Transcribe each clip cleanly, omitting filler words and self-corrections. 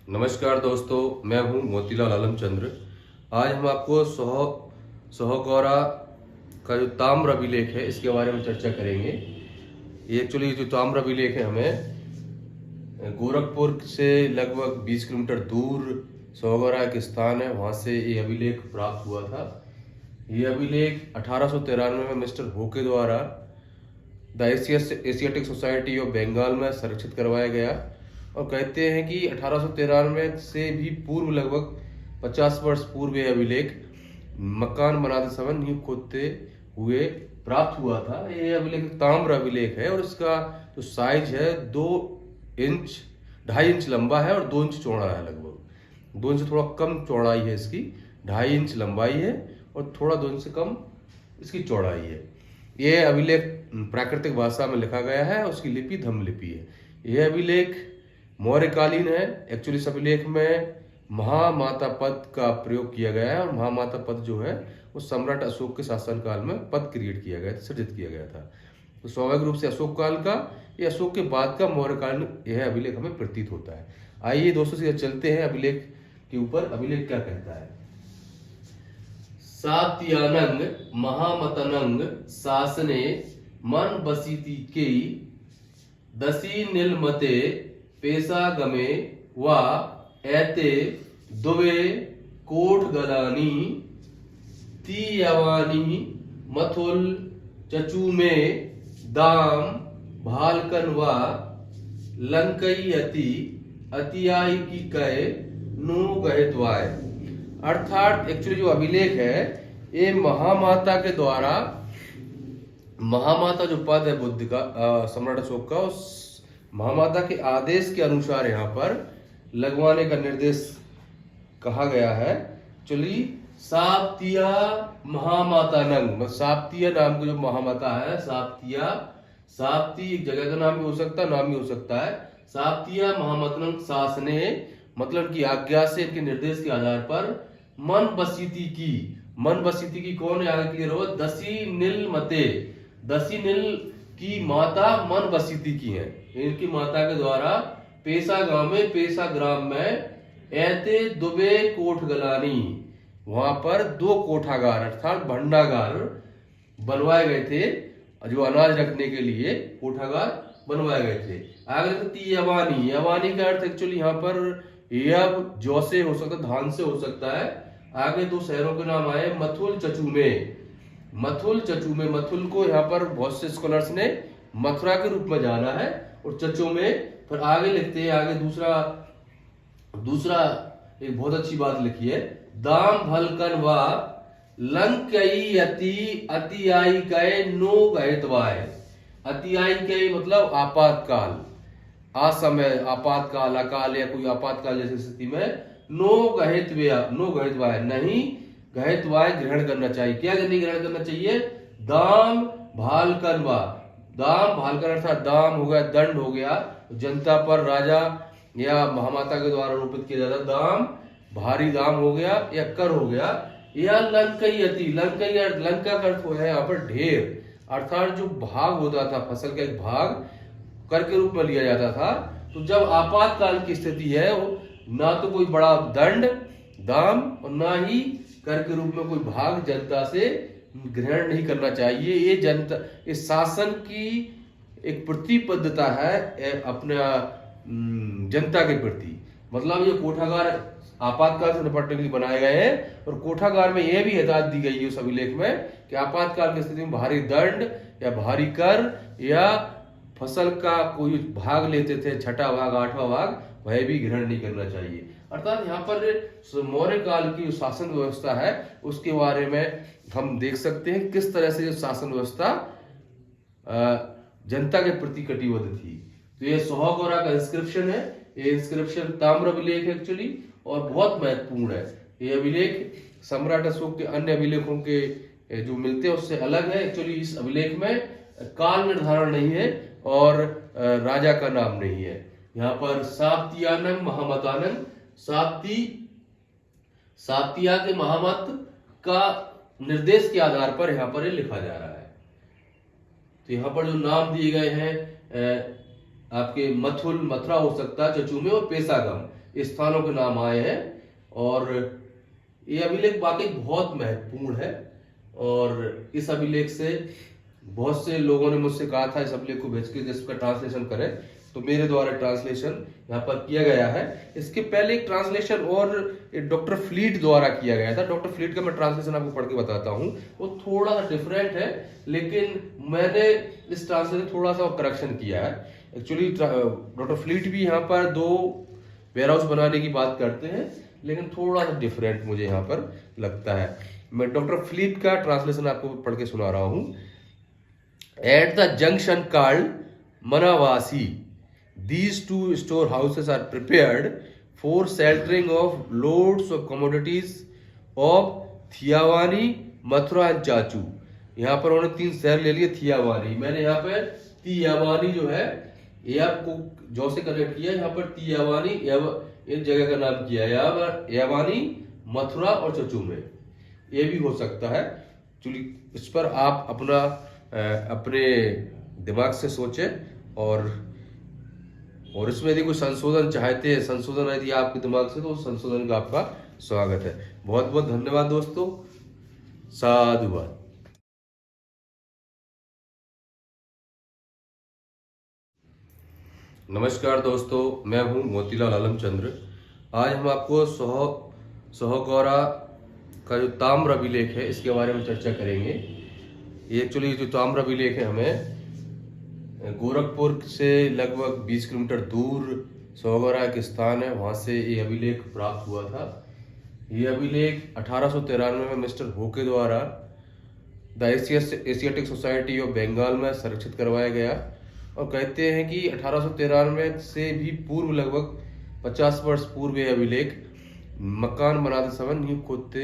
नमस्कार दोस्तों, मैं हूं मोतीलाल आलमचंद्र। आज हम आपको सोहगौरा का जो ताम्र अभिलेख है इसके बारे में चर्चा करेंगे। ये एक्चुअली जो ताम्र अभिलेख है हमें गोरखपुर से लगभग 20 किलोमीटर दूर सोहगौरा एक स्थान है, वहाँ से ये अभिलेख प्राप्त हुआ था। ये अभिलेख 1893 में मिस्टर होके द्वारा the Asiatic Society of Bengal में संरक्षित करवाया गया और कहते हैं कि 1893 से भी पूर्व लगभग 50 वर्ष पूर्व यह अभिलेख मकान बनाते समय नींव खोदते हुए प्राप्त हुआ था। यह अभिलेख ताम्र अभिलेख है और इसका जो साइज है 2 इंच 2.5 इंच लंबा है और 2 इंच चौड़ा है। लगभग 2 इंच से थोड़ा कम चौड़ाई है इसकी, 2.5 इंच लंबाई है और थोड़ा 2 इंच से कम इसकी चौड़ाई है। यह अभिलेख प्राकृतिक भाषा में लिखा गया है, उसकी लिपि धम्म लिपि है। यह अभिलेख मौर्यकालीन है। एक्चुअली इस अभिलेख में महामाता पद का प्रयोग किया गया है और महामाता पद जो है वो सम्राट अशोक के शासनकाल में पद क्रिएट किया गया, सृजित किया गया था। तो स्वाभाविक रूप से अशोक काल का, ये अशोक के बाद का मौर्यकालीन यह अभिलेख हमें प्रतीत होता है। आइए दोस्तों सीधे चलते हैं अभिलेख के ऊपर। अभिलेख क्या कहता है? सात्यानंग महामतनंग शासने मन बसीती के दसी नीलमते पेशागमे व एते दुबे कोठ गलानी तीयवानी मथुल चचूमे दाम भालकन व लंकई अतियाई की कय नु गहितवाय। अर्थात एक्चुअली जो अभिलेख है ये महामाता के द्वारा, महामाता जो पद है बुद्ध का, सम्राट अशोक का, उस महामाता के आदेश के अनुसार यहाँ पर लगवाने का निर्देश कहा गया है। चलिए, साप्तिया महामाता नंग, साप्तिया नाम की जो महामाता है, साप्ती एक जगह का नाम भी हो सकता है, नाम भी हो सकता है। साप्तिया महामतनंग शासने मतलब की आज्ञा से, इनके निर्देश के आधार पर मन बसीती की कौन है? आगे क्लियर हो। दसी नील मते, दसी नील की माता मन बसीती की है। इनकी माता के द्वारा पेशा ग्राम में ऐते दुबे कोठ गलानी, वहां पर 2 कोठागार अर्थात भंडागार बनवाए गए थे, जो अनाज रखने के लिए कोठागार बनवाए गए थे। आगे यवानी, यवानी का अर्थ एक्चुअली यहाँ पर यब जौ से हो सकता है, धान से हो सकता है। आगे 2 शहरों के नाम आए, मथुल चचूमे। मथुल को यहाँ पर बहुत से स्कॉलर्स ने मथुरा के रूप में जाना है और चचूमे फिर आगे लिखते हैं। आगे दूसरा एक बहुत अच्छी बात लिखी है, दाम भलकन व लंकई अतियाई कय नो गहितवाय। अतियाई कय मतलब आपातकाल, असमय, आपातकाल, अकाल या कोई आपातकाल जैसी स्थिति में नो गहितवाय नहीं गहितवाय ग्रहण करना चाहिए। क्या नहीं ग्रहण करना चाहिए? दाम भालकन अर्थात दाम हो गया, दंड हो गया, जनता पर राजा या महामाता के द्वारा आरोपित किया जाता दाम, भारी दाम हो गया या कर हो गया। या लंका का अर्थ है यहाँ पर ढेर, अर्थात जो भाग होता था, फसल का एक भाग कर के रूप में लिया जाता था। तो जब आपातकाल की स्थिति है, ना तो कोई बड़ा दंड दाम और ना ही कर के रूप में कोई भाग जनता से ग्रहण नहीं करना चाहिए। ये जनता, इस शासन की एक प्रतिबद्धता है अपने जनता के प्रति। मतलब ये कोठागार आपातकाल से निपटने के लिए बनाए गए हैं और कोठागार में यह भी हिदायत दी गई है उस अभिलेख में कि आपातकाल की स्थिति में भारी दंड या भारी कर या फसल का कोई भाग लेते थे, 6ठा भाग 8वां भाग, वह भी ग्रहण नहीं करना चाहिए। अर्थात यहाँ पर मौर्य काल की जो शासन व्यवस्था है उसके बारे में हम देख सकते हैं किस तरह से शासन व्यवस्था जनता के प्रति कटिबद्ध थी। तो ये सोहगौरा का इंस्क्रिप्शन है। ये इंस्क्रिप्शन ताम्र अभिलेख है एक्चुअली और बहुत महत्वपूर्ण है। ये अभिलेख सम्राट अशोक के अन्य अभिलेखों के जो मिलते हैं उससे अलग है। एक्चुअली इस अभिलेख में काल निर्धारण नहीं है और राजा का नाम नहीं है। यहाँ पर साप्तियानंग महामतानंग, साप्तिया के महामत का निर्देश के आधार पर यहाँ पर लिखा जा रहा है। तो यहाँ पर जो नाम दिए गए हैं आपके मथुरा हो सकता है, चचूमे और पेशागम। स्थानों के नाम आए हैं। और ये अभिलेख वाकई बहुत महत्वपूर्ण है, और इस अभिलेख से बहुत से लोगों ने मुझसे कहा था इस अभिलेख को भेज के जिसका ट्रांसलेशन करें, तो मेरे द्वारा ट्रांसलेशन यहाँ पर किया गया है। इसके पहले एक ट्रांसलेशन और डॉक्टर फ्लीट द्वारा किया गया था। डॉक्टर फ्लीट का मैं ट्रांसलेशन आपको पढ़ के बताता हूँ, वो थोड़ा सा डिफरेंट है, लेकिन मैंने इस ट्रांसलेशन थोड़ा सा करेक्शन किया है। एक्चुअली डॉक्टर फ्लीट भी यहाँ पर 2 वेयर हाउस बनाने की बात करते हैं, लेकिन थोड़ा सा डिफरेंट मुझे यहाँ पर लगता है। मैं डॉक्टर फ्लीट का ट्रांसलेशन आपको पढ़ के सुना रहा हूँ। एट द जंक्शन कॉल्ड मनावासी, these 2 storehouses are prepared for sheltering of loads of commodities of थियावानी, मथुरा एंड चाचू। यहाँ पर उन्होंने 3 शहर ले लिए। थियावानी, मैंने यहाँ पे तियावानी जो है ये आपको जो से कनेक्ट किया, यहाँ पर तियावानी इन जगह का नाम किया है, यावानी, मथुरा और चचू में। ये भी हो सकता है। चलिए इस पर आप अपने दिमाग से सोचें, और इसमें यदि कोई संशोधन चाहते हैं, संशोधन यदि आपके दिमाग से, तो संशोधन का आपका स्वागत है। बहुत बहुत धन्यवाद दोस्तों। साधुवाद। नमस्कार दोस्तों, मैं हूं मोतीलाल आलमचंद्र। आज हम आपको सोहगौरा का जो ताम्र अभिलेख है इसके बारे में चर्चा करेंगे। ये एक्चुअली जो ताम्र अभिलेख है हमें गोरखपुर से लगभग 20 किलोमीटर दूर सोहगौरा एक स्थान है, वहाँ से ये अभिलेख प्राप्त हुआ था। ये अभिलेख 1893 में मिस्टर होके द्वारा the Asiatic Society of Bengal में संरक्षित करवाया गया, और कहते हैं कि 1893 से भी पूर्व लगभग 50 वर्ष पूर्व यह अभिलेख मकान बनाते समय नींव खोदते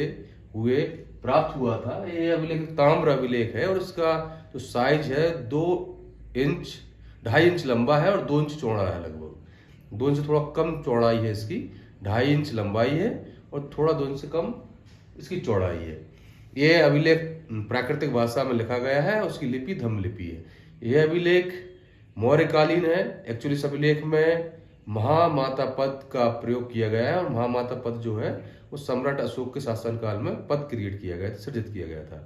हुए प्राप्त हुआ था। यह अभिलेख ताम्र अभिलेख है, और इसका जो साइज है 2.5 इंच लंबा है और 2 इंच चौड़ा है। लगभग 2 इंच से थोड़ा कम चौड़ाई है इसकी, 2.5 इंच लंबाई है और थोड़ा 2 इंच से कम इसकी चौड़ाई है। यह अभिलेख प्राकृतिक भाषा में लिखा गया है, उसकी लिपि धम्म लिपि है। यह अभिलेख मौर्यकालीन है। एक्चुअली इस अभिलेख में महामाता पद का प्रयोग किया गया है, और महामाता पद जो है वो सम्राट अशोक के शासनकाल में पद क्रिएट किया गया था, सृजित किया गया था।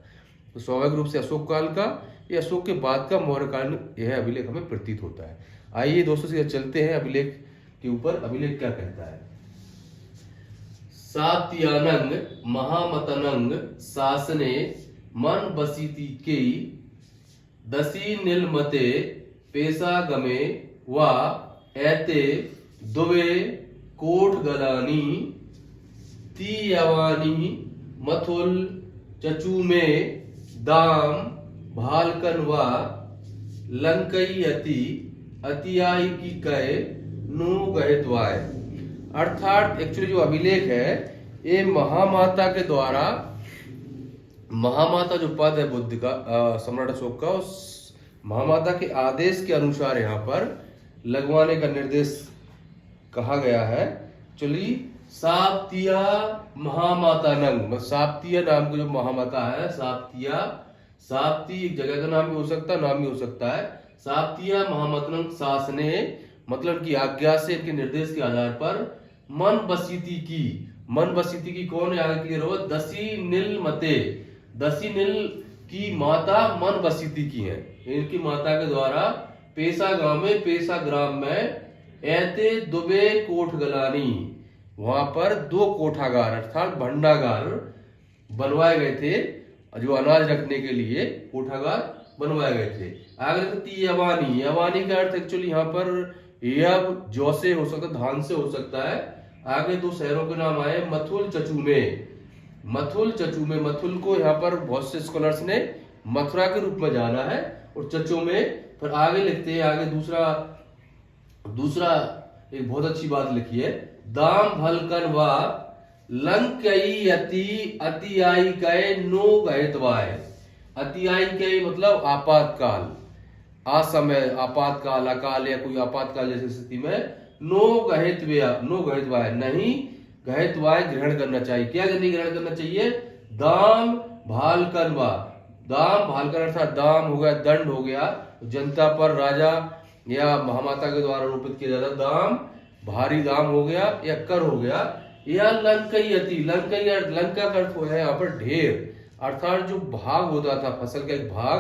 तो स्वाभाविक रूप से अशोक काल का, ये अशोक के बाद का मौर्यकालीन यह अभिलेख हमें प्रतीत होता है। आइए दोस्तों से चलते हैं अभिलेख के ऊपर। अभिलेख क्या कहता है? सात्यानंग महामतनंग शासने मन बसीती के दसी नीलमते पेशागमे व ऐते दुबे कोट गलानी तियावानी मथुल चचू में दाम भालकन व लंकई अतियाई की कहे नो गहितवाय। अर्थात एक्चुअली जो अभिलेख है ये महामाता के द्वारा, महामाता जो पद है बुद्ध का, सम्राट अशोक का, उस महामाता के आदेश के अनुसार यहाँ पर लगवाने का निर्देश कहा गया है। चलिए साप्तिया महामाता नंग, साप्तिया नाम की जो महामाता है, साप्ती एक जगह का नाम भी हो सकता है, नाम भी हो सकता है। साप्तिया महामतनंग शासने मतलब की आज्ञा से, इनके निर्देश के आधार पर मन बसीती की कौन है आगे क्लियर हो? दसी नील मते, दसी नील की माता मन बसीती की है। इनकी माता के द्वारा पेशा ग्राम में ऐते दुबे कोठ गलानी, वहां पर 2 कोठागार अर्थात भंडागार बनवाए गए थे, जो अनाज रखने के लिए कोठागार बनवाए गए थे। आगे यवानी, यवानी का अर्थ एक्चुअली यहाँ पर यब जौ से हो सकता है, धान से हो सकता है। आगे 2 शहरों के नाम आए, मथुल चचू में। मथुल को यहाँ पर बहुत से स्कॉलर्स ने मथुरा के रूप में जाना है, और चचू में फिर आगे लिखते हैं, आगे दूसरा एक बहुत अच्छी बात लिखी है, दाम भलकन व लंकई अतियाई कय नो गहितवाय। अतियाई कय मतलब आपातकाल, असमय, आपातकाल, अकाल या कोई आपातकाल जैसी स्थिति में नो गहितवाय नहीं गहितवाय ग्रहण करना चाहिए। क्या नहीं ग्रहण करना चाहिए? दाम भालकन व, दाम भालकन अर्थात दाम हो गया, दंड हो गया, जनता पर राजा या महामाता के द्वारा आरोपित किया जाता दाम भारी दाम हो गया या कर हो गया, या लंकयति, लंका का अर्थ है यहाँ पर ढेर, अर्थात जो भाग होता था, फसल का एक भाग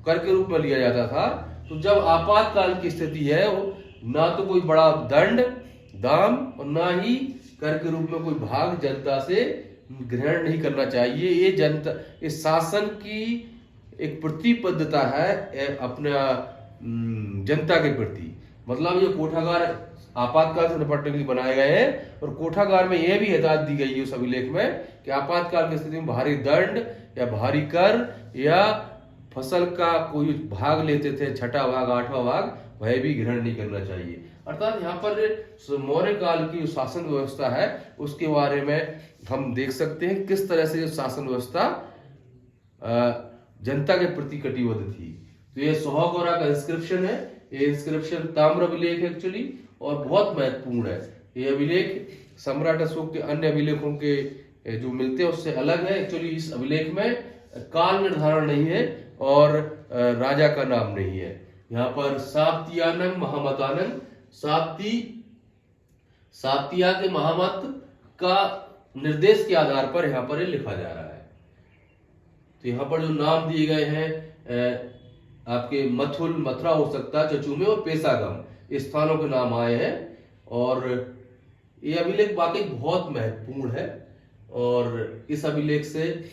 कर के रूप में लिया जाता था। तो जब आपातकाल की स्थिति है, ना तो कोई बड़ा दंड दाम और ना ही कर के रूप में कोई भाग जनता से ग्रहण नहीं करना चाहिए। ये जनता, इस शासन की एक प्रतिबद्धता है अपना जनता के प्रति। मतलब ये कोठागार आपातकाल से निपटने के लिए बनाए गए हैं, और कोठागार में यह भी हिदायत दी गई है उस अभिलेख में कि आपातकाल की स्थिति में भारी दंड या भारी कर या फसल का कोई भाग लेते थे, छठा भाग, आठवां भाग, वह भी ग्रहण नहीं करना चाहिए। अर्थात यहाँ पर मौर्य काल की जो शासन व्यवस्था है उसके बारे में हम देख सकते हैं किस तरह से शासन व्यवस्था जनता के प्रति कटिबद्ध थी। तो ये सोहागोरा का इंस्क्रिप्शन है। ये इंस्क्रिप्शन ताम्र अभिलेख है एक्चुअली, और बहुत महत्वपूर्ण है। ये अभिलेख सम्राट अशोक के अन्य अभिलेखों के जो मिलते हैं उससे अलग है। एक्चुअली इस अभिलेख में काल निर्धारण नहीं है और राजा का नाम नहीं है। यहाँ पर साप्तियानंग महामतानंग, साप्तिया के महामत का निर्देश के आधार पर यहाँ पर लिखा जा रहा है। तो यहाँ पर जो नाम दिए गए हैं आपके मथुल, मथुरा हो सकता है, चचूमे और पेशागम, इस स्थानों के नाम आए हैं। और ये अभिलेख वाकई बहुत महत्वपूर्ण है, और इस अभिलेख से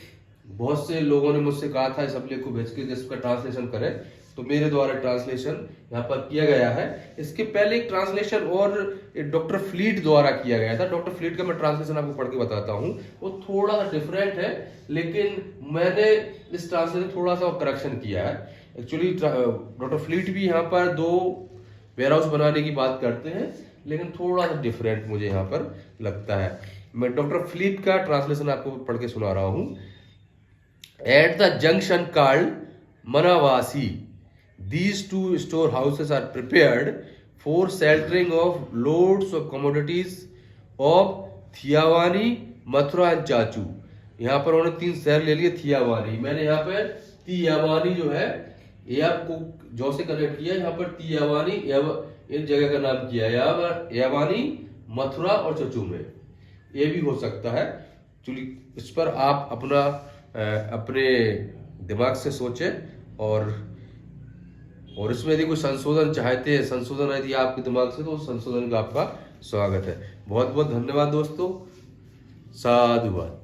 बहुत से लोगों ने मुझसे कहा था इस अभिलेख को भेज के जिसका ट्रांसलेशन करें, तो मेरे द्वारा ट्रांसलेशन यहाँ पर किया गया है। इसके पहले एक ट्रांसलेशन और डॉक्टर फ्लीट द्वारा किया गया था। डॉक्टर फ्लीट का मैं ट्रांसलेशन आपको पढ़ के बताता हूँ, वो थोड़ा सा डिफरेंट है, लेकिन मैंने इस ट्रांसलेशन थोड़ा सा करेक्शन किया है। एक्चुअली डॉक्टर फ्लीट भी यहाँ पर 2 वेयर हाउस बनाने की बात करते हैं, लेकिन थोड़ा सा डिफरेंट मुझे यहाँ पर लगता है। मैं डॉक्टर फ्लीट का ट्रांसलेशन आपको पढ़ के सुना रहा हूँ। At the junction called Manavasi, these 2 storehouses are prepared for sheltering of loads of commodities of थियावानी, मथुरा एंड चाचू। यहाँ पर उन्होंने 3 शहर ले लिए। थियावानी, मैंने यहाँ पे तियावानी जो है ये आपको जो से कनेक्ट किया, यहाँ पर तियावानी इन जगह का नाम किया, यावानी, मथुरा और चचू में, ये भी हो सकता है। चलिए इस पर आप अपने दिमाग से सोचें, और इसमें यदि कोई संशोधन चाहते हैं, संशोधन यदि आपके दिमाग से, तो संशोधन का आपका स्वागत है। बहुत बहुत धन्यवाद दोस्तों, साधुवाद।